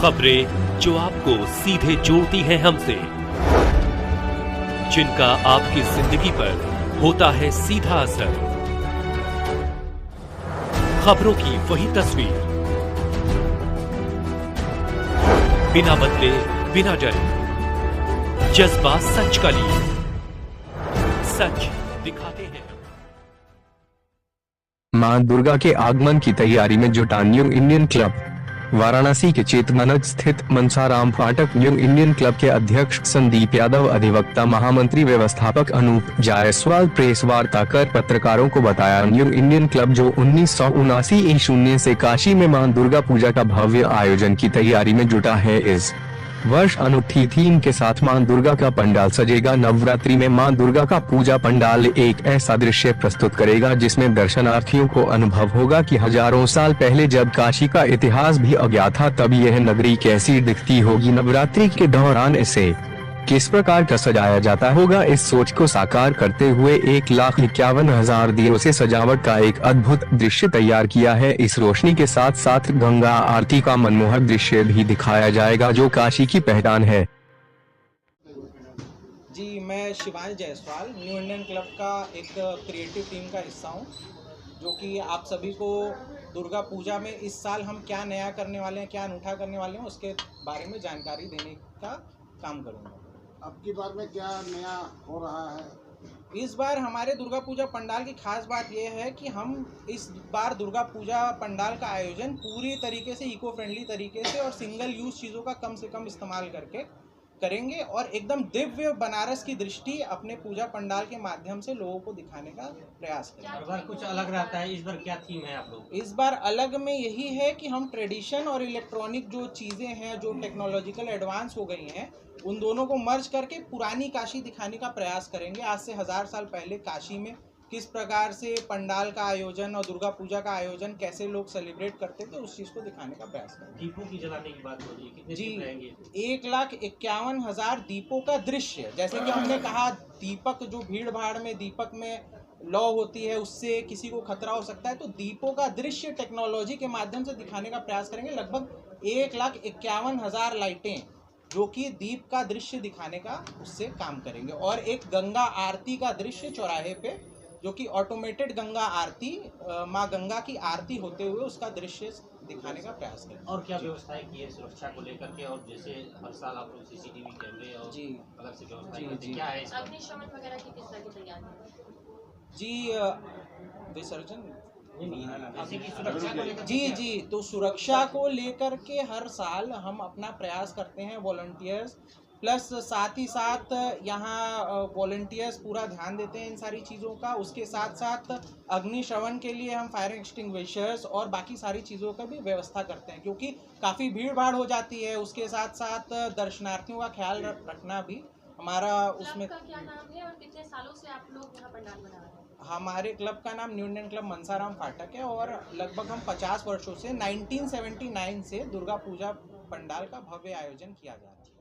खबरें जो आपको सीधे जोड़ती हैं हमसे, जिनका आपकी जिंदगी पर होता है सीधा असर। खबरों की वही तस्वीर, बिना बदले बिना डरे, जज्बा सच का लिए, सच दिखाते हैं। मां दुर्गा के आगमन की तैयारी में जुटा न्यू इंडियन क्लब। वाराणसी के चेतमानक स्थित मनसाराम फाटक न्यू इंडियन क्लब के अध्यक्ष संदीप यादव, अधिवक्ता महामंत्री व्यवस्थापक अनूप जायसवाल प्रेस वार्ता कर पत्रकारों को बताया, न्यू इंडियन क्लब जो 1979 से काशी में मां दुर्गा पूजा का भव्य आयोजन की तैयारी में जुटा है। इस वर्ष अनूठी थीम के साथ मां दुर्गा का पंडाल सजेगा। नवरात्रि में मां दुर्गा का पूजा पंडाल एक ऐसा दृश्य प्रस्तुत करेगा जिसमें दर्शनार्थियों को अनुभव होगा कि हजारों साल पहले जब काशी का इतिहास भी अज्ञात था तब यह नगरी कैसी दिखती होगी। नवरात्रि के दौरान इसे किस प्रकार का सजाया जाता होगा, इस सोच को साकार करते हुए 1,51,000 दियों से सजावट का एक अद्भुत दृश्य तैयार किया है। इस रोशनी के साथ साथ गंगा आरती का मनमोहक दृश्य भी दिखाया जाएगा जो काशी की पहचान है। जी, मैं Shivansh Jaiswal new Indian club का एक क्रिएटिव टीम का हिस्सा हूँ, जो कि आप सभी को दुर्गा पूजा में इस साल हम क्या नया करने वाले हैं, क्या अनूठा करने वाले हैं, उसके बारे में जानकारी देने का काम करूँगा। अब की बार में क्या नया हो रहा है? इस बार हमारे दुर्गा पूजा पंडाल की खास बात यह है कि हम इस बार दुर्गा पूजा पंडाल का आयोजन पूरी तरीके से इको फ्रेंडली तरीके से और सिंगल यूज चीज़ों का कम से कम इस्तेमाल करके करेंगे और एकदम दिव्य बनारस की दृष्टि अपने पूजा पंडाल के माध्यम से लोगों को दिखाने का प्रयास करेंगे। हर बार कुछ अलग रहता है, इस बार क्या थीम है आप लोग? इस बार अलग में यही है कि हम ट्रेडिशन और इलेक्ट्रॉनिक जो चीज़ें हैं, जो टेक्नोलॉजिकल एडवांस हो गई हैं, उन दोनों को मर्ज करके पुरानी काशी दिखाने का प्रयास करेंगे। आज से 1000 साल पहले काशी में किस प्रकार से पंडाल का आयोजन और दुर्गा पूजा का आयोजन कैसे लोग सेलिब्रेट करते थे, उस चीज़ को दिखाने का प्रयास करेंगे। दीपों की जलाने की बात हो रही है, कितने जी, दीप रहेंगे? 1,51,000 दीपों का दृश्य। जैसे कि हमने कहा, दीपक जो भीड़ भाड़ में दीपक में लौ होती है, उससे किसी को खतरा हो सकता है, तो दीपों का दृश्य टेक्नोलॉजी के माध्यम से दिखाने का प्रयास करेंगे। लगभग 1,51,000 लाइटें जो कि दीप का दृश्य दिखाने का उससे काम करेंगे और एक गंगा आरती का दृश्य चौराहे पे, जो कि ऑटोमेटेड गंगा आरती, माँ गंगा की आरती होते हुए उसका दृश्य दिखाने का प्रयास करें। और क्या व्यवस्थाएं की है सुरक्षा को लेकर के? और जैसे हर साल आप लोग सीसीटीवी कैमरे और जी अलग से व्यवस्थाएं करते हैं, क्या है इसका? अग्निशमन वगैरह की किस तरह की तैयारी है? जी, विसर्जन किसी की सुरक्षा को लेकर जी, तो सुरक्षा को लेकर के हर साल हम अपना प्रयास करते हैं, वॉलंटियर्स प्लस साथ ही साथ यहाँ वॉलंटियर्स पूरा ध्यान देते हैं इन सारी चीज़ों का। उसके साथ साथ अग्निशमन के लिए हम फायर एक्सटिंग्विशर्स और बाकी सारी चीज़ों का भी व्यवस्था करते हैं, क्योंकि काफ़ी भीड़ भाड़ हो जाती है। उसके साथ साथ दर्शनार्थियों का ख्याल रखना भी हमारा उसमें। क्लब का क्या नाम है और कितने सालों से आप लोग यहाँ पंडाल बना रहे हैं? हमारे क्लब का नाम न्यू इंडियन क्लब मनसाराम फाटक है और लगभग हम 50 वर्षों से 1979 से दुर्गा पूजा पंडाल का भव्य आयोजन किया जा रहा है।